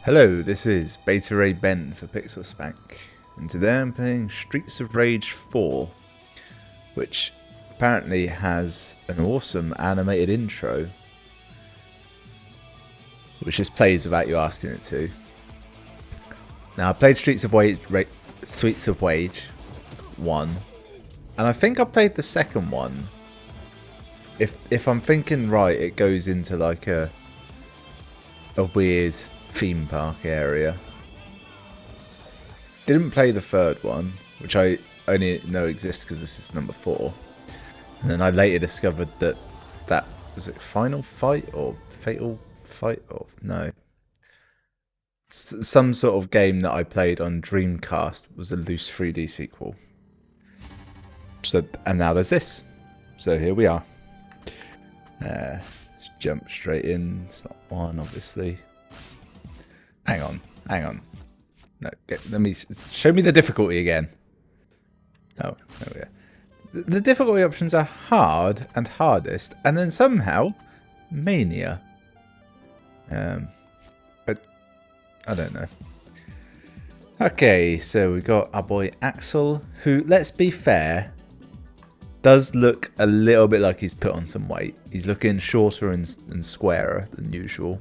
Hello, this is Beta Ray Ben for Pixel Spank, and today I'm playing Streets of Rage 4, which apparently has an awesome animated intro, which just plays without you asking it to. Now I played Streets of Rage 1, and I think I played the second one. If I'm thinking right, it goes into like a weird theme park area. Didn't play the third one, which I only know exists because this is number 4. And then I later discovered that was it Final Fight or Fatal Fight or no. Some sort of game that I played on Dreamcast was a loose 3D sequel. So, and now there's this. So here we are. Let's jump straight in. It's not one, obviously. Hang on. No, let me show me the difficulty again. Oh, there we go. The difficulty options are hard and hardest, and then somehow mania. But I don't know. Okay, so we got our boy Axel, who, let's be fair, does look a little bit like he's put on some weight. He's looking shorter and squarer than usual.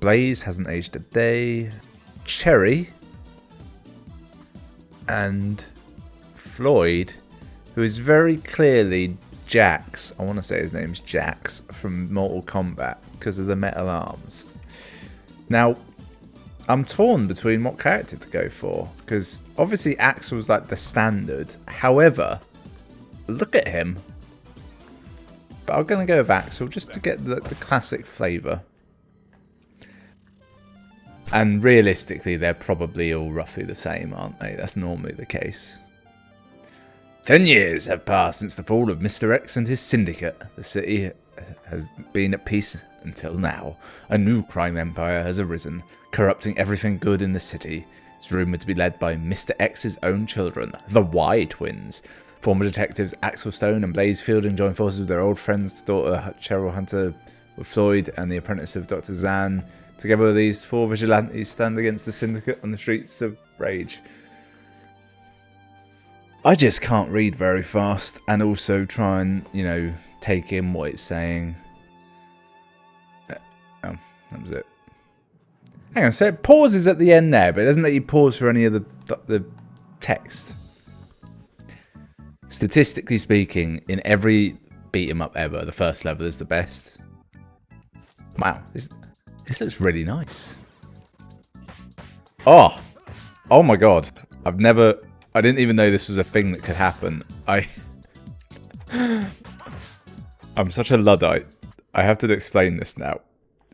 Blaze hasn't aged a day. Cherry and Floyd, who is very clearly Jax. I want to say his name's Jax from Mortal Kombat because of the metal arms. Now, I'm torn between what character to go for because obviously Axel's like the standard. However, look at him. But I'm going to go with Axel just to get the classic flavour. And realistically, they're probably all roughly the same, aren't they? That's normally the case. 10 years have passed since the fall of Mr. X and his syndicate. The city has been at peace until now. A new crime empire has arisen, corrupting everything good in the city. It's rumoured to be led by Mr. X's own children, the Y twins. Former detectives Axel Stone and Blaze Fielding join forces with their old friend's daughter, Cheryl Hunter, with Floyd and the apprentice of Dr. Zan. Together, these 4 vigilantes stand against the syndicate on the streets of Rage. I just can't read very fast and also try and, take in what it's saying. Oh, that was it. Hang on, so it pauses at the end there, but it doesn't let you pause for any of the text. Statistically speaking, in every beat 'em up ever, the first level is the best. Wow, this looks really nice. Oh my god. I didn't even know this was a thing that could happen. I'm such a Luddite. I have to explain this now.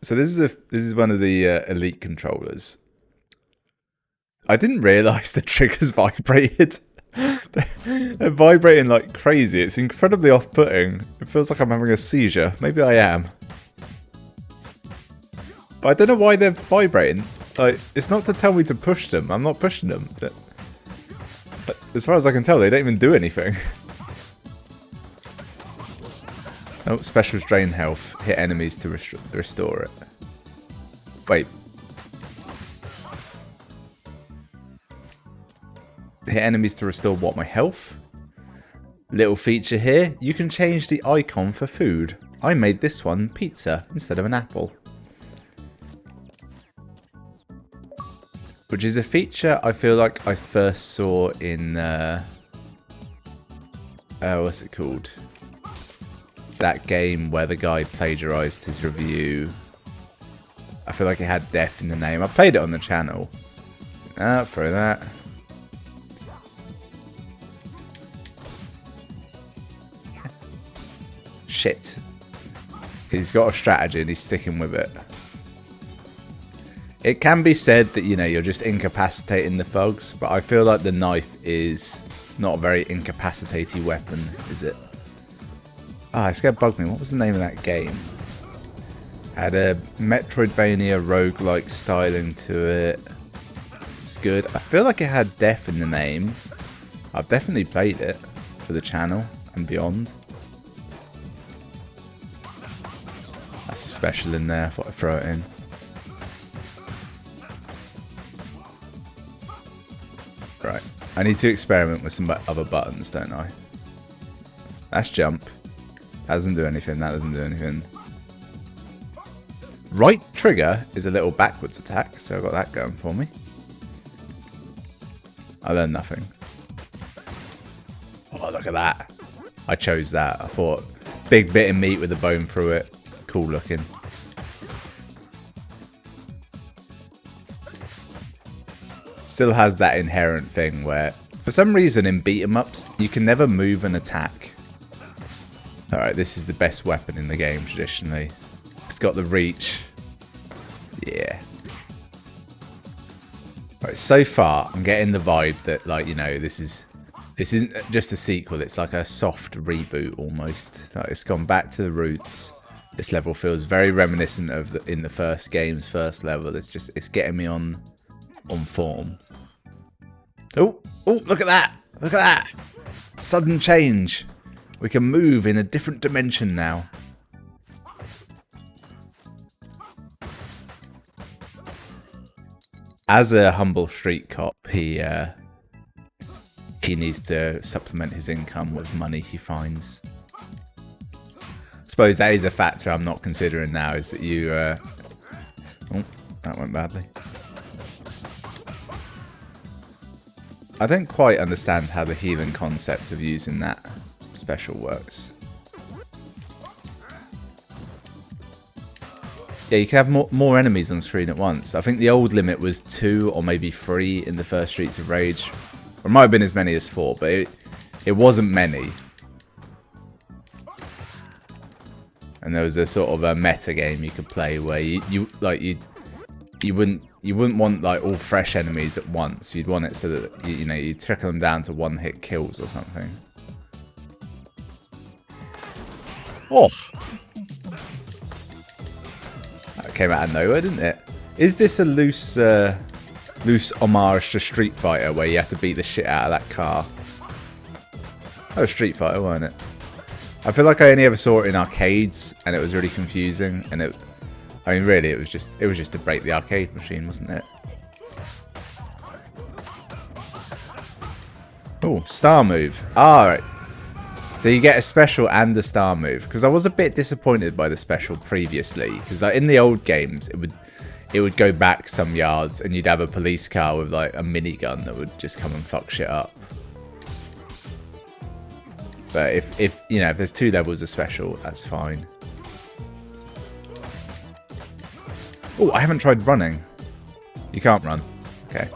So this is one of the Elite controllers. I didn't realise the triggers vibrated. They're vibrating like crazy. It's incredibly off-putting. It feels like I'm having a seizure. Maybe I am. But I don't know why they're vibrating. Like, it's not to tell me to push them. I'm not pushing them. But as far as I can tell, they don't even do anything. Oh, special drain health. Hit enemies to restore it. Wait. Hit enemies to restore what? My health? Little feature here. You can change the icon for food. I made this one pizza instead of an apple. Which is a feature I feel like I first saw in, what's it called? That game where the guy plagiarized his review. I feel like it had death in the name. I played it on the channel. Throw that. Shit. He's got a strategy and he's sticking with it. It can be said that, you're just incapacitating the thugs, but I feel like the knife is not a very incapacitating weapon, is it? It's going to bug me. What was the name of that game? Had a Metroidvania roguelike styling to it. It was good. I feel like it had death in the name. I've definitely played it for the channel and beyond. That's a special in there. I thought I'd throw it in. Right. I need to experiment with some other buttons, don't I? That's jump. That doesn't do anything. That doesn't do anything. Right trigger is a little backwards attack, so I've got that going for me. I learned nothing. Oh, look at that. I chose that. I thought, big bit of meat with a bone through it. Cool looking. Still has that inherent thing where, for some reason in beat-em-ups, you can never move and attack. Alright, this is the best weapon in the game, traditionally. It's got the reach. Yeah. Right, so far, I'm getting the vibe that, like, you know, this isn't just a sequel. It's like a soft reboot, almost. Like, it's gone back to the roots. This level feels very reminiscent of in the first game's first level. It's getting me on form. Oh, look at that. Look at that. Sudden change. We can move in a different dimension now. As a humble street cop, he needs to supplement his income with money he finds. I suppose that is a factor I'm not considering now, is that you... oh, that went badly. I don't quite understand how the healing concept of using that special works. Yeah, you can have more enemies on screen at once. I think the old limit was 2 or maybe 3 in the first Streets of Rage. Or it might have been as many as 4, but it wasn't many. And there was a sort of a meta game you could play where you wouldn't want like all fresh enemies at once. You'd want it so that you know you trickle them down to one-hit kills or something. Oh, that came out of nowhere, didn't it? Is this a loose homage to Street Fighter where you have to beat the shit out of that car? That was Street Fighter, wasn't it? I feel like I only ever saw it in arcades, and it was really confusing. And I mean, really, it was just to break the arcade machine, wasn't it? Oh, star move. Alright. So you get a special and a star move. Because I was a bit disappointed by the special previously. Because like, in the old games, it would go back some yards, and you'd have a police car with like a minigun that would just come and fuck shit up. But if you know, if there's 2 levels of special, that's fine. Oh, I haven't tried running. You can't run. Okay.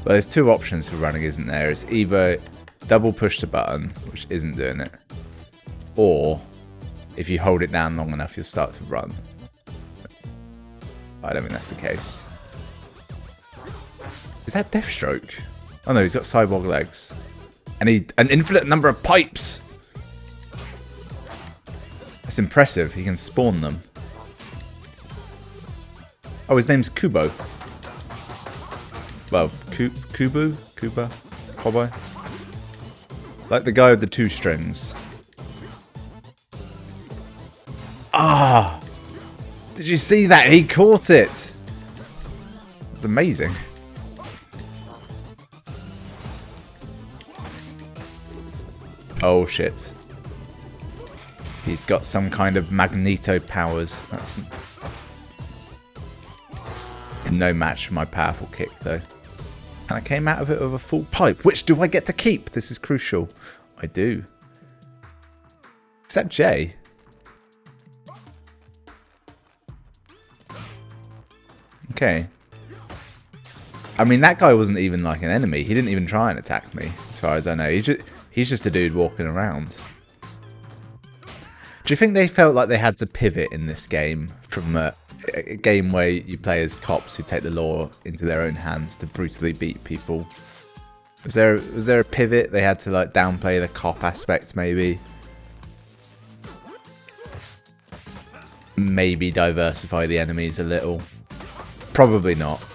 But there's 2 options for running, isn't there? It's either double push the button, which isn't doing it, or if you hold it down long enough, you'll start to run. I don't think that's the case. Is that Deathstroke? Oh no, he's got cyborg legs. And an infinite number of pipes! That's impressive, he can spawn them. Oh, his name's Kubo. Well, Kubu? Kuba? Kobo? Like the guy with the 2 strings. Ah! Did you see that? He caught it! It was amazing. Oh shit. He's got some kind of Magneto powers. That's no match for my powerful kick though. And I came out of it with a full pipe. Which do I get to keep? This is crucial. I do. Is that Jay? Okay. I mean, that guy wasn't even like an enemy. He didn't even try and attack me, as far as I know. He's just a dude walking around. Do you think they felt like they had to pivot in this game from a game where you play as cops who take the law into their own hands to brutally beat people? Was there a pivot? They had to like downplay the cop aspect, maybe? Maybe diversify the enemies a little. Probably not.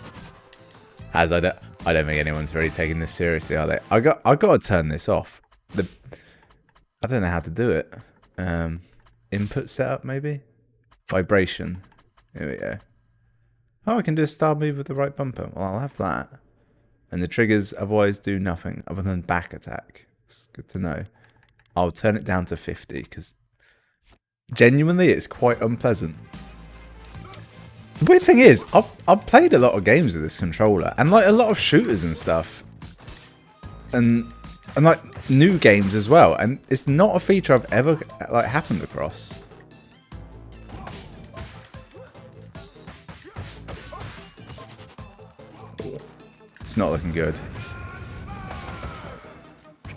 As I don't think anyone's really taking this seriously, are they? I got to turn this off. I don't know how to do it. Input setup maybe? Vibration. Here we go. Oh, I can do a star move with the right bumper. Well, I'll have that. And the triggers otherwise do nothing other than back attack. It's good to know. I'll turn it down to 50 because genuinely it's quite unpleasant. The weird thing is, I've played a lot of games with this controller and like a lot of shooters and stuff. And like new games as well. And it's not a feature I've ever like happened across. It's not looking good.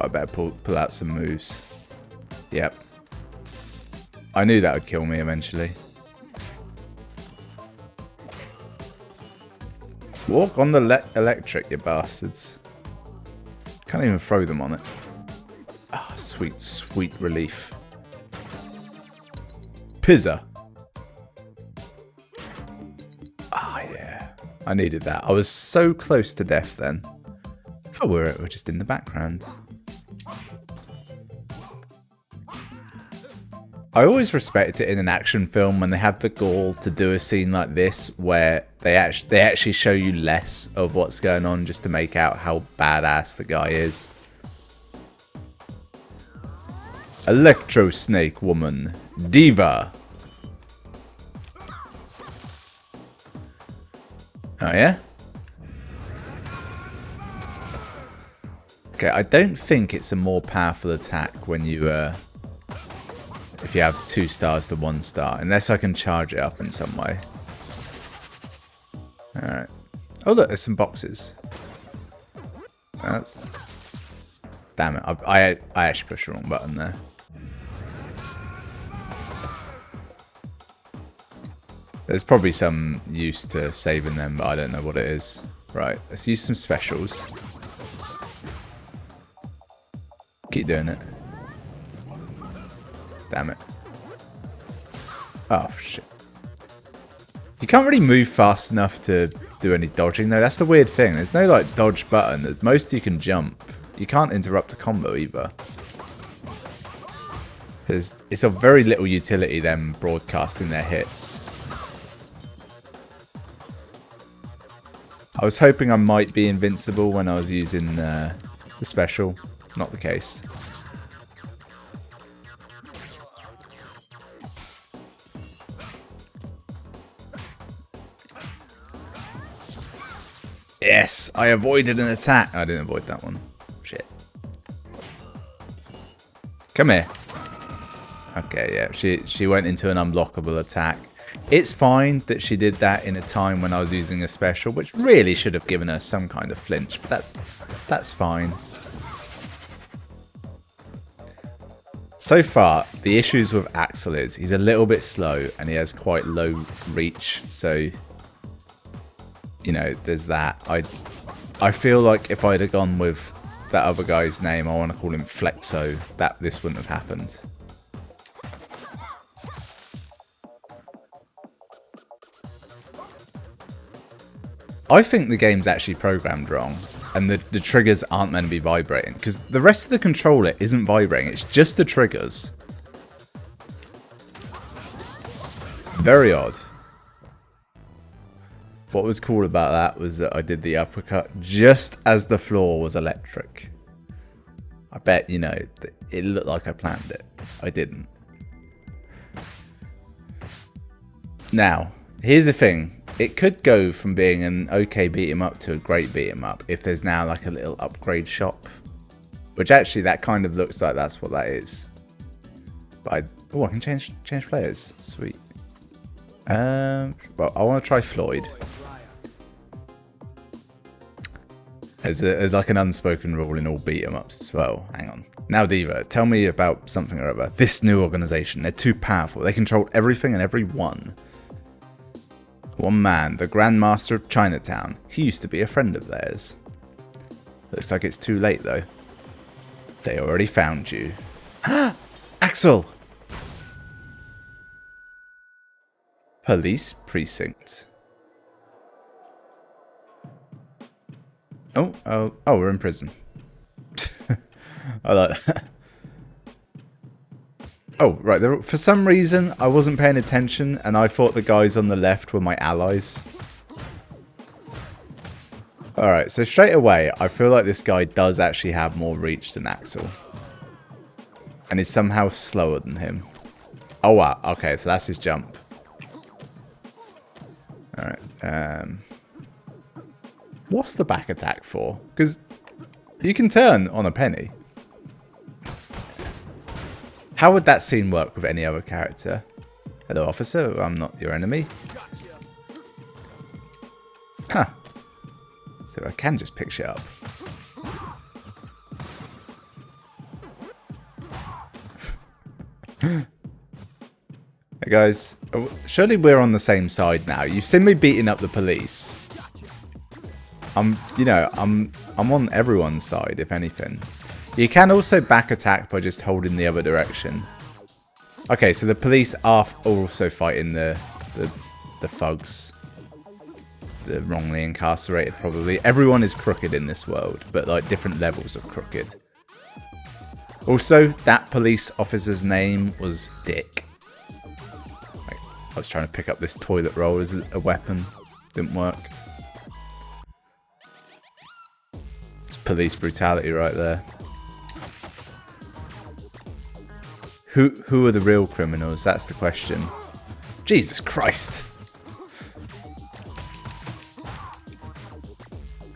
I better pull out some moves. Yep. I knew that would kill me eventually. Walk on the electric, you bastards. Can't even throw them on it. Ah, oh, sweet, sweet relief. Pizza. Ah, oh, yeah. I needed that. I was so close to death then. Oh, we're just in the background. I always respect it in an action film when they have the gall to do a scene like this where they actually show you less of what's going on just to make out how badass the guy is. Electro Snake Woman. Diva. Oh yeah? Okay, I don't think it's a more powerful attack when you if you have 2 stars to 1 star, unless I can charge it up in some way. Alright. Oh look, there's some boxes. That's... Damn it, I actually pushed the wrong button there. There's probably some use to saving them, but I don't know what it is. Right, let's use some specials. Keep doing it. Damn it. Oh, shit. You can't really move fast enough to do any dodging, though. That's the weird thing. There's no, like, dodge button. At most, you can jump. You can't interrupt a combo, either. It's of very little utility, them broadcasting their hits. I was hoping I might be invincible when I was using the special. Not the case. Yes, I avoided an attack. I didn't avoid that one. Shit. Come here. Okay, yeah, she went into an unblockable attack. It's fine that she did that in a time when I was using a special, which really should have given her some kind of flinch, but that's fine. So far, the issues with Axel is he's a little bit slow and he has quite low reach, so you know, there's that. I feel like if I'd have gone with that other guy's name, I want to call him Flexo, this wouldn't have happened. I think the game's actually programmed wrong, and the triggers aren't meant to be vibrating, because the rest of the controller isn't vibrating, it's just the triggers. It's very odd. What was cool about that was that I did the uppercut just as the floor was electric. I bet, you know, it looked like I planned it. I didn't. Now, here's the thing. It could go from being an okay beat 'em up to a great beat 'em up if there's now like a little upgrade shop. Which actually that kind of looks like that's what that is. But I can change players. Sweet. Well, I want to try Floyd. There's like an unspoken rule in all beat 'em ups as well. Hang on. Now Diva, tell me about something or other. This new organization, they're too powerful. They control everything and everyone. One man, the Grand Master of Chinatown. He used to be a friend of theirs. Looks like it's too late though. They already found you. Axel! Police precinct. Oh, we're in prison. I like that. Oh, right. For some reason, I wasn't paying attention, and I thought the guys on the left were my allies. Alright, so straight away, I feel like this guy does actually have more reach than Axel. And is somehow slower than him. Oh wow, okay, so that's his jump. Alright, what's the back attack for? Because you can turn on a penny. How would that scene work with any other character? Hello, officer, I'm not your enemy. Huh. So I can just pick shit up. Hey guys, surely we're on the same side now. You've seen me beating up the police. I'm on everyone's side, if anything. You can also back attack by just holding the other direction. Okay, so the police are also fighting the thugs. The wrongly incarcerated, probably. Everyone is crooked in this world, but like different levels of crooked. Also, that police officer's name was Dick. I was trying to pick up this toilet roll as a weapon. Didn't work. It's police brutality right there. Who are the real criminals? That's the question. Jesus Christ.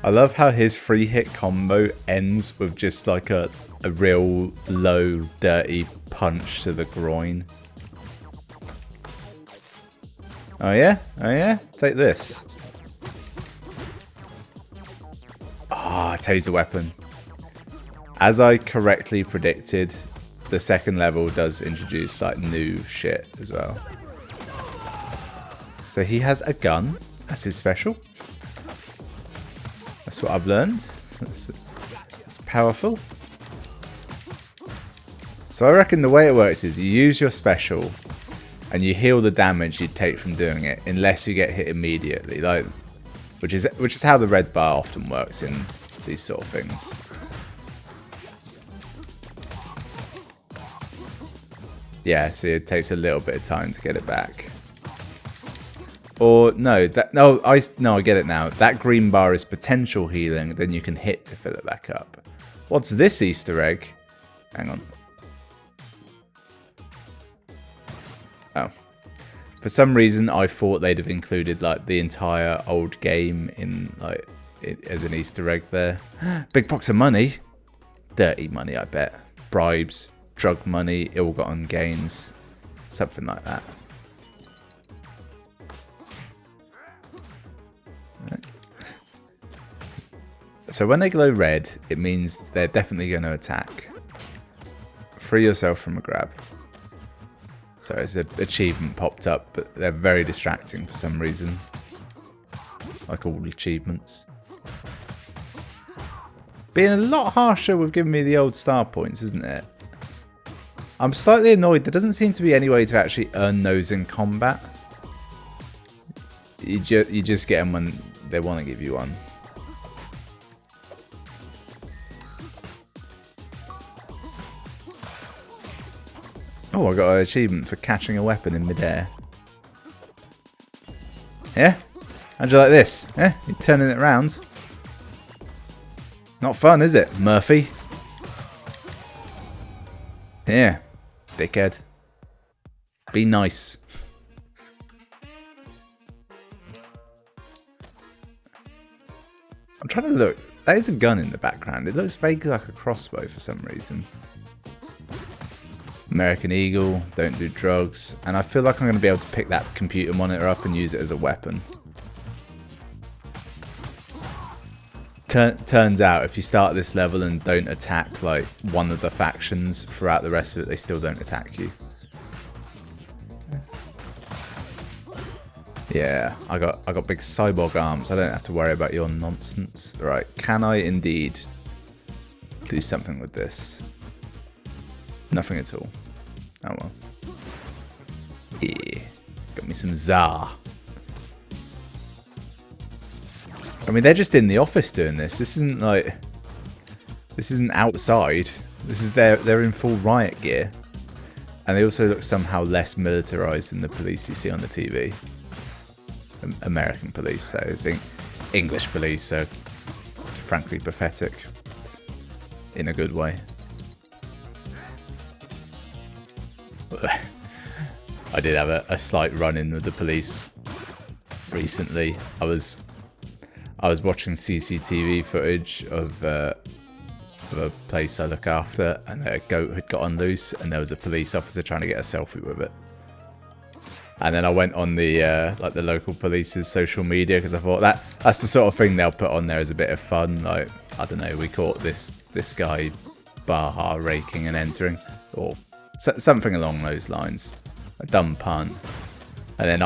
I love how his free hit combo ends with just like a real low, dirty punch to the groin. Oh yeah? Oh yeah? Take this. Ah, taser weapon. As I correctly predicted, the second level does introduce like new shit as well. So he has a gun. That's his special. That's what I've learned. That's powerful. So I reckon the way it works is you use your special and you heal the damage you take from doing it, unless you get hit immediately, like which is how the red bar often works in these sort of things. Yeah, so it takes a little bit of time to get it back. Or no, I get it now. That green bar is potential healing, then you can hit to fill it back up. What's this Easter egg? Hang on. Oh. For some reason I thought they'd have included like the entire old game in like as an Easter egg there. Big box of money. Dirty money, I bet. Bribes, drug money, ill-gotten gains. Something like that. So when they glow red, it means they're definitely going to attack. Free yourself from a grab. So it's an achievement popped up, but they're very distracting for some reason. Like all achievements. Being a lot harsher with giving me the old star points, isn't it? I'm slightly annoyed. There doesn't seem to be any way to actually earn those in combat. You just get them when they want to give you one. Oh, I got an achievement for catching a weapon in midair. Yeah? How'd you like this? Yeah? You're turning it around. Not fun, is it, Murphy? Yeah. Dickhead. Be nice. I'm trying to look. That is a gun in the background. It looks vaguely like a crossbow for some reason. American Eagle, don't do drugs. And I feel like I'm going to be able to pick that computer monitor up and use it as a weapon. Turns out if you start this level and don't attack like one of the factions throughout the rest of it, they still don't attack you. Yeah, I got big cyborg arms. I don't have to worry about your nonsense. Right, can I indeed do something with this? Nothing at all. Oh well. Yeah, got me some Tsar. I mean, they're just in the office doing this. This isn't like... This isn't outside. This is they're in full riot gear. And they also look somehow less militarized than the police you see on the TV. American police, so it's English police, so frankly pathetic. In a good way. I did have a slight run-in with the police recently. I was watching CCTV footage of a place I look after, and a goat had got on loose, and there was a police officer trying to get a selfie with it. And then I went on the like the local police's social media because I thought that's the sort of thing they'll put on there as a bit of fun. Like, I don't know, we caught this guy Baja raking and entering, or something along those lines. A dumb pun. And then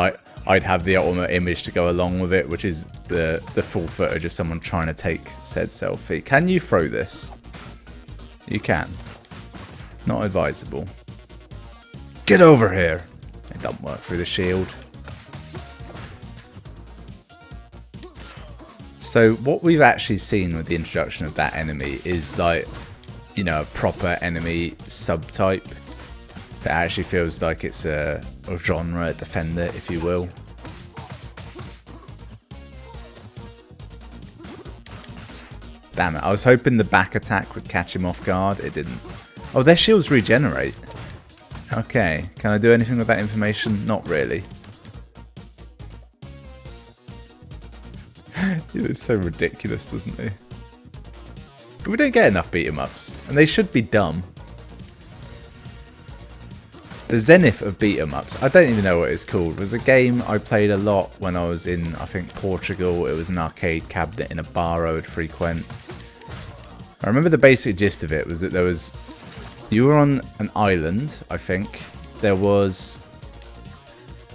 I'd have the ultimate image to go along with it, which is the full footage of someone trying to take said selfie. Can you throw this? You can. Not advisable. Get over here! It doesn't work through the shield. So what we've actually seen with the introduction of that enemy is like, you know, a proper enemy subtype that actually feels like it's a genre defender, if you will. Damn it, I was hoping the back attack would catch him off guard. It didn't. Oh, their shields regenerate. Okay, can I do anything with that information? Not really. He looks so ridiculous, doesn't he? But we don't get enough beat-em-ups, and they should be dumb. The zenith of beat-em-ups, I don't even know what it's called. It was a game I played a lot when I was in, I think, Portugal. It was an arcade cabinet in a bar I would frequent. I remember the basic gist of it was that there was... You were on an island, I think. There was...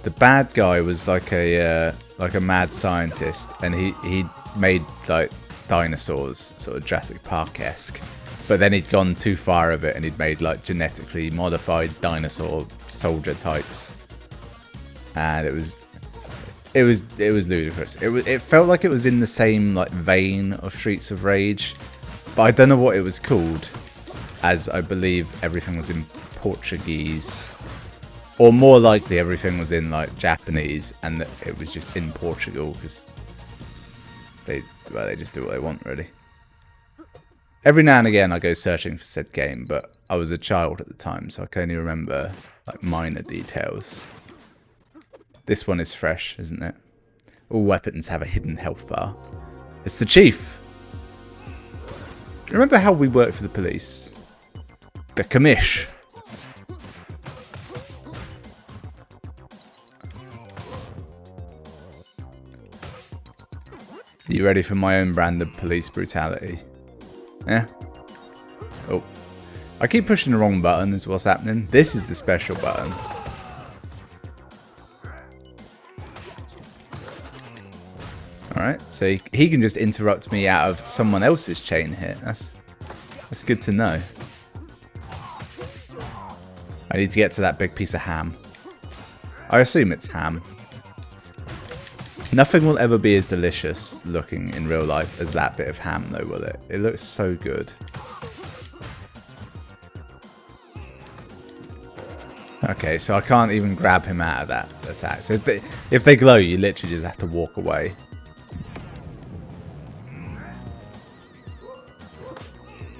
The bad guy was like a mad scientist, and he made like dinosaurs, sort of Jurassic Park-esque. But then he'd gone too far of it, and he'd made like genetically modified dinosaur soldier types, and it was ludicrous. It felt like it was in the same like vein of Streets of Rage, but I don't know what it was called, as I believe everything was in Portuguese, or more likely everything was in like Japanese, and it was just in Portugal because they just do what they want, really. Every now and again I go searching for said game, but I was a child at the time, so I can only remember like minor details. This one is fresh, isn't it? All weapons have a hidden health bar. It's the chief! Remember how we work for the police? The commish! Are you ready for my own brand of police brutality? Yeah. Oh. I keep pushing the wrong button is what's happening. This is the special button. Alright, so he can just interrupt me out of someone else's chain hit. That's good to know. I need to get to that big piece of ham. I assume it's ham. Nothing will ever be as delicious looking in real life as that bit of ham, though, will it? It looks so good. Okay, so I can't even grab him out of that attack. So if they glow, you literally just have to walk away.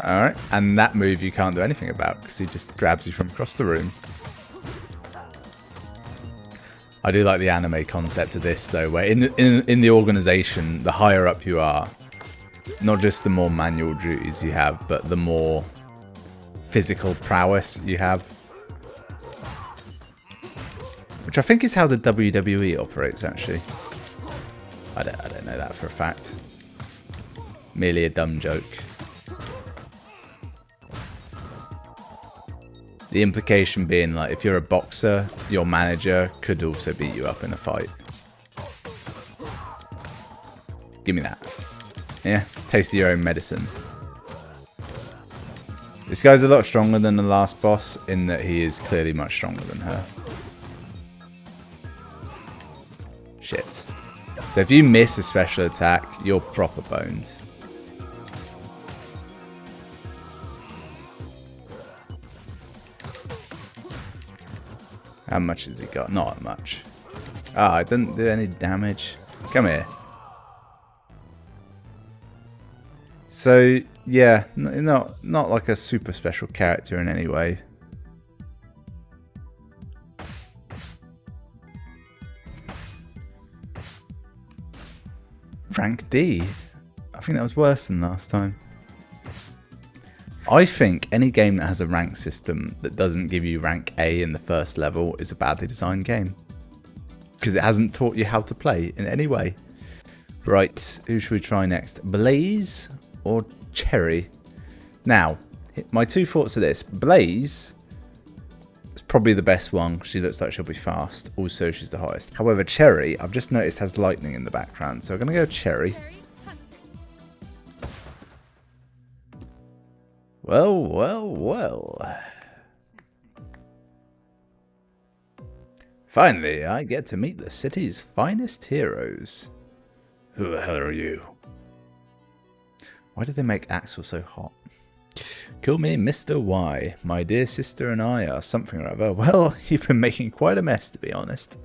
Alright, and that move you can't do anything about because he just grabs you from across the room. I do like the anime concept of this, though, where in the organization, the higher up you are, not just the more manual duties you have, but the more physical prowess you have. Which I think is how the WWE operates, actually. I don't know that for a fact. Merely a dumb joke. The implication being, like, if you're a boxer, your manager could also beat you up in a fight. Give me that. Yeah, taste of your own medicine. This guy's a lot stronger than the last boss in that he is clearly much stronger than her. Shit. So if you miss a special attack, you're proper boned. How much has he got? Not much. Ah, it didn't do any damage. Come here. So yeah, not like a super special character in any way. Rank D. I think that was worse than last time. I think any game that has a rank system that doesn't give you rank A in the first level is a badly designed game. Because it hasn't taught you how to play in any way. Right, who should we try next? Blaze or Cherry? Now, my two thoughts are this. Blaze is probably the best one. She looks like she'll be fast. Also, she's the highest. However, Cherry, I've just noticed, has lightning in the background. So I'm going to go Cherry. Well, well, well. Finally, I get to meet the city's finest heroes. Who the hell are you? Why did they make Axel so hot? Call me Mr. Y. My dear sister and I are something or other. Well, you've been making quite a mess, to be honest.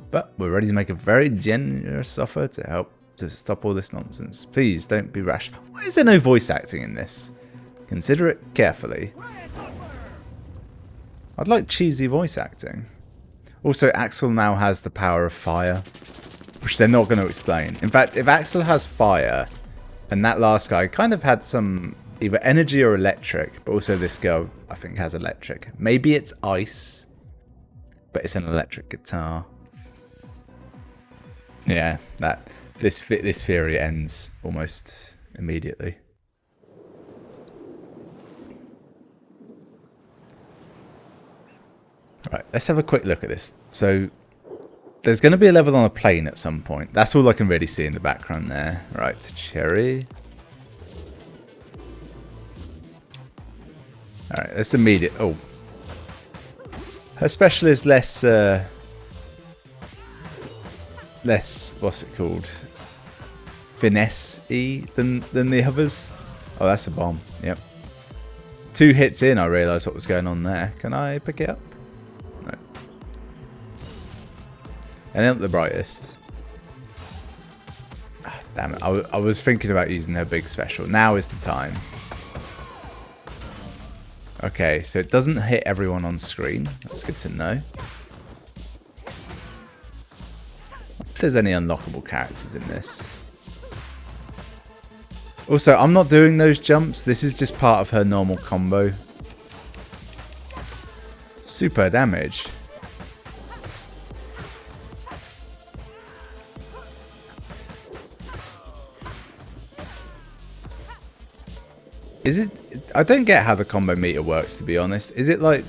But we're ready to make a very generous offer to help to stop all this nonsense. Please don't be rash. Why is there no voice acting in this? Consider it carefully. I'd like cheesy voice acting. Also, Axel now has the power of fire, which they're not going to explain. In fact, if Axel has fire, and that last guy kind of had some either energy or electric, but also this girl, I think, has electric. Maybe it's ice, but it's an electric guitar. Yeah, this theory ends almost immediately. Right, let's have a quick look at this. So, there's going to be a level on a plane at some point. That's all I can really see in the background there. Right, Cherry. Alright, let's immediate. Oh. Her special is less, what's it called? Finesse-y than the others. Oh, that's a bomb. Yep. 2 hits in, I realised what was going on there. Can I pick it up? No. And not the brightest. Ah, damn it. I was thinking about using her big special. Now is the time. Okay, so it doesn't hit everyone on screen. That's good to know. If there's any unlockable characters in this. Also, I'm not doing those jumps. This is just part of her normal combo. Super damage. Is it... I don't get how the combo meter works, to be honest. Is it like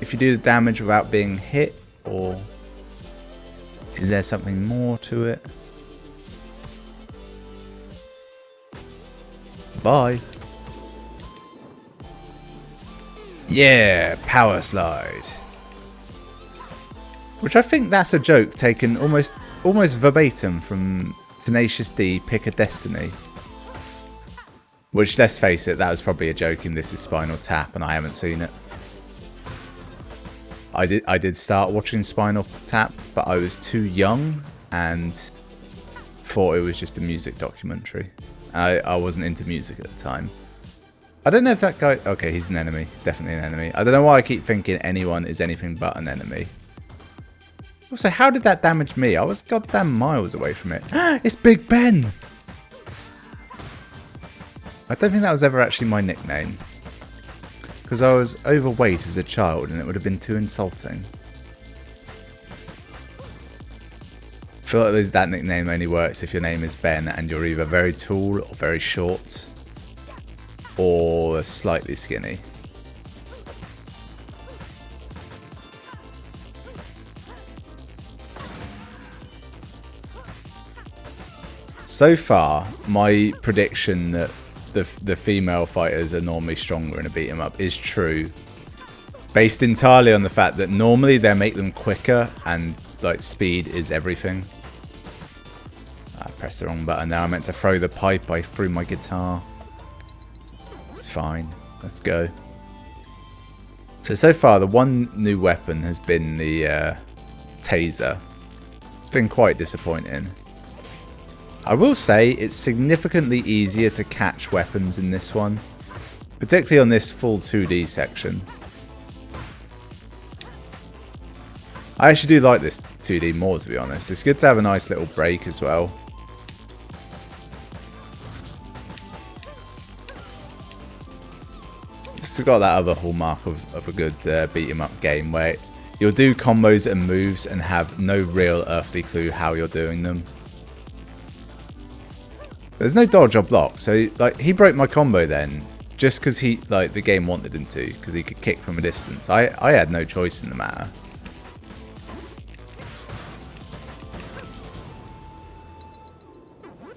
if you do the damage without being hit, or is there something more to it? Bye. Yeah, power slide. Which I think that's a joke taken almost verbatim from Tenacious D Pick a Destiny. Which, let's face it, that was probably a joke in This Is Spinal Tap, and I haven't seen it. I did start watching Spinal Tap, but I was too young and thought it was just a music documentary. I wasn't into music at the time. I don't know if that guy... Okay, he's an enemy. Definitely an enemy. I don't know why I keep thinking anyone is anything but an enemy. Also, how did that damage me? I was goddamn miles away from it. It's Big Ben! I don't think that was ever actually my nickname. Because I was overweight as a child and it would have been too insulting. I feel like that nickname only works if your name is Ben and you're either very tall or very short. Or slightly skinny. So far, my prediction that the female fighters are normally stronger in a beat 'em up is true, based entirely on the fact that normally they make them quicker and like speed is everything. I pressed the wrong button now. I meant to throw the pipe. I threw my guitar. It's fine. Let's go. So far the one new weapon has been the taser. It's been quite disappointing. I will say it's significantly easier to catch weapons in this one, particularly on this full 2D section. I actually do like this 2D more, to be honest. It's good to have a nice little break as well. It's got that other hallmark of a good beat 'em up game where you'll do combos and moves and have no real earthly clue how you're doing them. There's no dodge or block, so like he broke my combo then just because he the game wanted him to, because he could kick from a distance. I had no choice in the matter.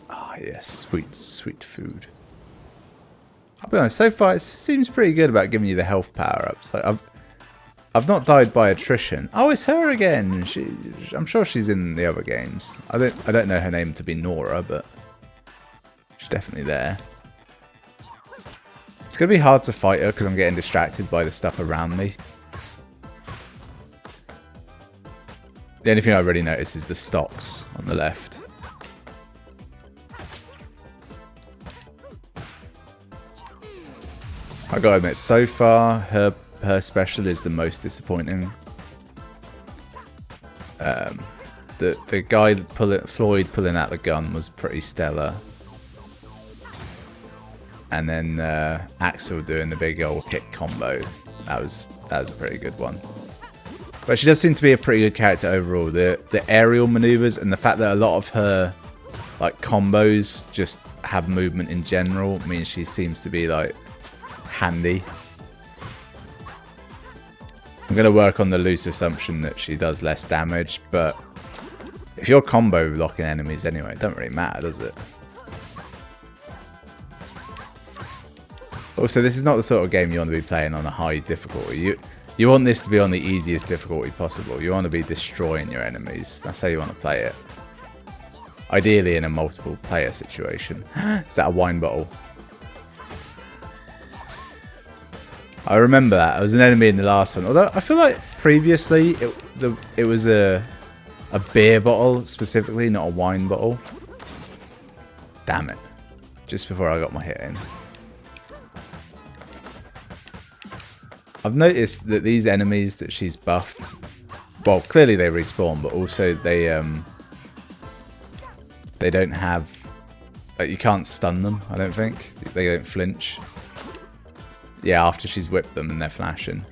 Ah yes, sweet food. I'll be honest, so far it seems pretty good about giving you the health power-ups. Like I've not died by attrition. Oh, it's her again. I'm sure she's in the other games. I don't know her name to be Nora, but she's definitely there. It's gonna be hard to fight her because I'm getting distracted by the stuff around me. The only thing I really notice is the stocks on the left. I gotta admit, so far her special is the most disappointing. The guy Floyd pulling out the gun was pretty stellar, and then Axel doing the big old hit combo. That was a pretty good one. But she does seem to be a pretty good character overall. The aerial maneuvers and the fact that a lot of her combos just have movement in general means she seems to be handy. I'm going to work on the loose assumption that she does less damage, but if you're combo locking enemies anyway, it doesn't really matter, does it? Also, this is not the sort of game you want to be playing on a high difficulty. You want this to be on the easiest difficulty possible. You want to be destroying your enemies. That's how you want to play it. Ideally in a multiple player situation. Is that a wine bottle? I remember that. It was an enemy in the last one. Although I feel like previously it was a beer bottle specifically, not a wine bottle. Damn it. Just before I got my hit in. I've noticed that these enemies that she's buffed, well, clearly they respawn, but also they don't have, you can't stun them, I don't think. They don't flinch. Yeah, after she's whipped them and they're flashing.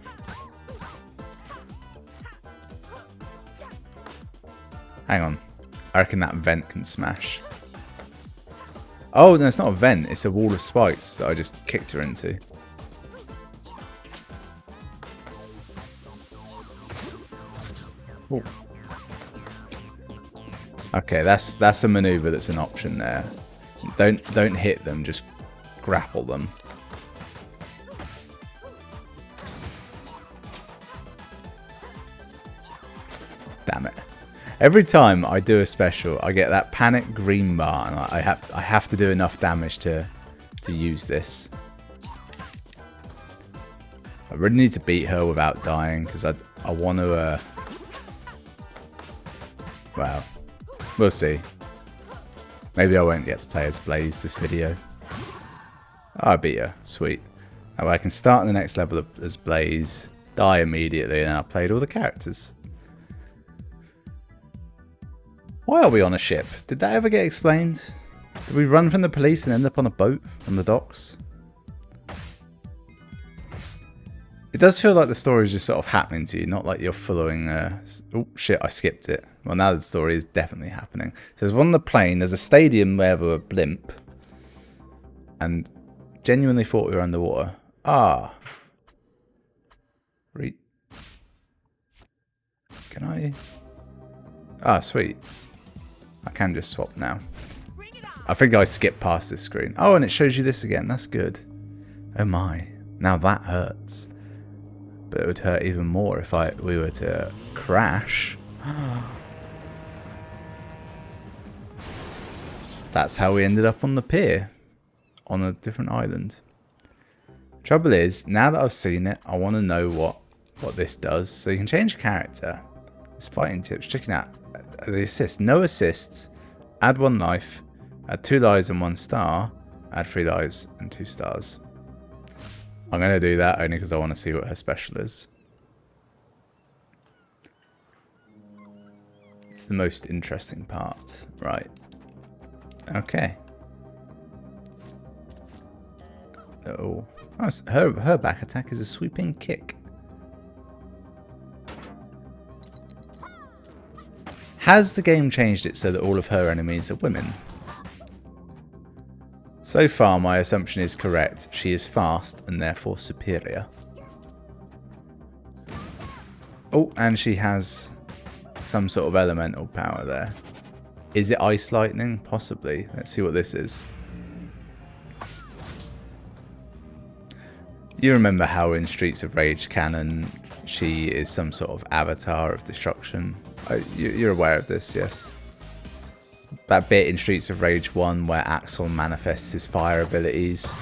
Hang on. I reckon that vent can smash. Oh, no, it's not a vent. It's a wall of spikes that I just kicked her into. Ooh. Okay, that's a maneuver that's an option there. Don't hit them, just grapple them. Damn it. Every time I do a special, I get that panic green bar, and I have to do enough damage to use this. I really need to beat her without dying, because I want to... Well, we'll see. Maybe I won't get to play as Blaze this video. Oh, I beat her. Sweet. Now I can start in the next level as Blaze, die immediately, and I've played all the characters. Why are we on a ship? Did that ever get explained? Did we run from the police and end up on a boat on the docks? It does feel like the story is just sort of happening to you, not like you're following... Oh, shit, I skipped it. Well, now the story is definitely happening. So there's one on the plane, there's a stadium where we were a blimp. And genuinely thought we were underwater. Ah. Can I... Ah, sweet. I can just swap now. I think I skipped past this screen. Oh, and it shows you this again. That's good. Oh my. Now that hurts. But it would hurt even more if we were to crash. That's how we ended up on the pier. On a different island. Trouble is, now that I've seen it, I want to know what this does. So you can change character. It's fighting tips. Checking out the assist. No assists. Add 1 life. Add 2 lives and 1 star. Add 3 lives and 2 stars. I'm going to do that only because I want to see what her special is. It's the most interesting part. Right. Okay. Oh, her back attack is a sweeping kick. Has the game changed it so that all of her enemies are women? So far, my assumption is correct. She is fast and therefore superior. Oh, and she has some sort of elemental power there. Is it ice lightning? Possibly. Let's see what this is. You remember how in Streets of Rage canon, she is some sort of avatar of destruction? You're aware of this, yes? That bit in Streets of Rage 1 where Axel manifests his fire abilities,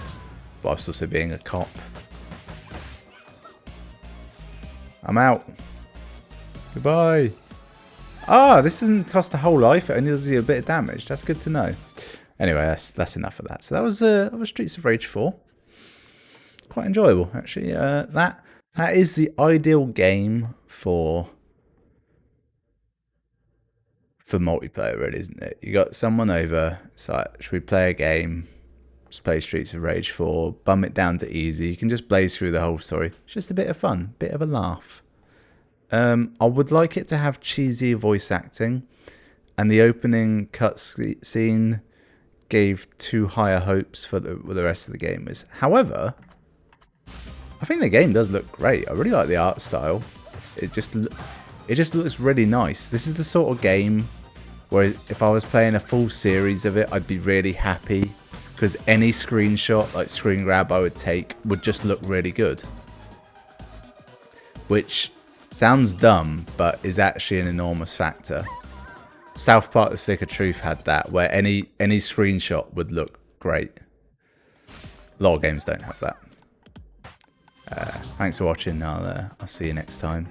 whilst also being a cop. I'm out. Goodbye. Ah, this doesn't cost a whole life. It only does you a bit of damage. That's good to know. Anyway, that's enough of that. So that was Streets of Rage 4. Quite enjoyable, actually. That is the ideal game for multiplayer, really, isn't it? You got someone over. It's like, should we play a game? Just play Streets of Rage 4. Bum it down to easy. You can just blaze through the whole story. It's just a bit of fun, bit of a laugh. I would like it to have cheesy voice acting, and the opening cutscene gave too higher hopes for the rest of the game. However, I think the game does look great. I really like the art style. It just looks really nice. This is the sort of game where if I was playing a full series of it, I'd be really happy, because any screenshot, like screen grab I would take, would just look really good. Which sounds dumb, but is actually an enormous factor. South Park: The Stick of Truth had that, where any screenshot would look great. A lot of games don't have that. Thanks for watching. I'll see you next time.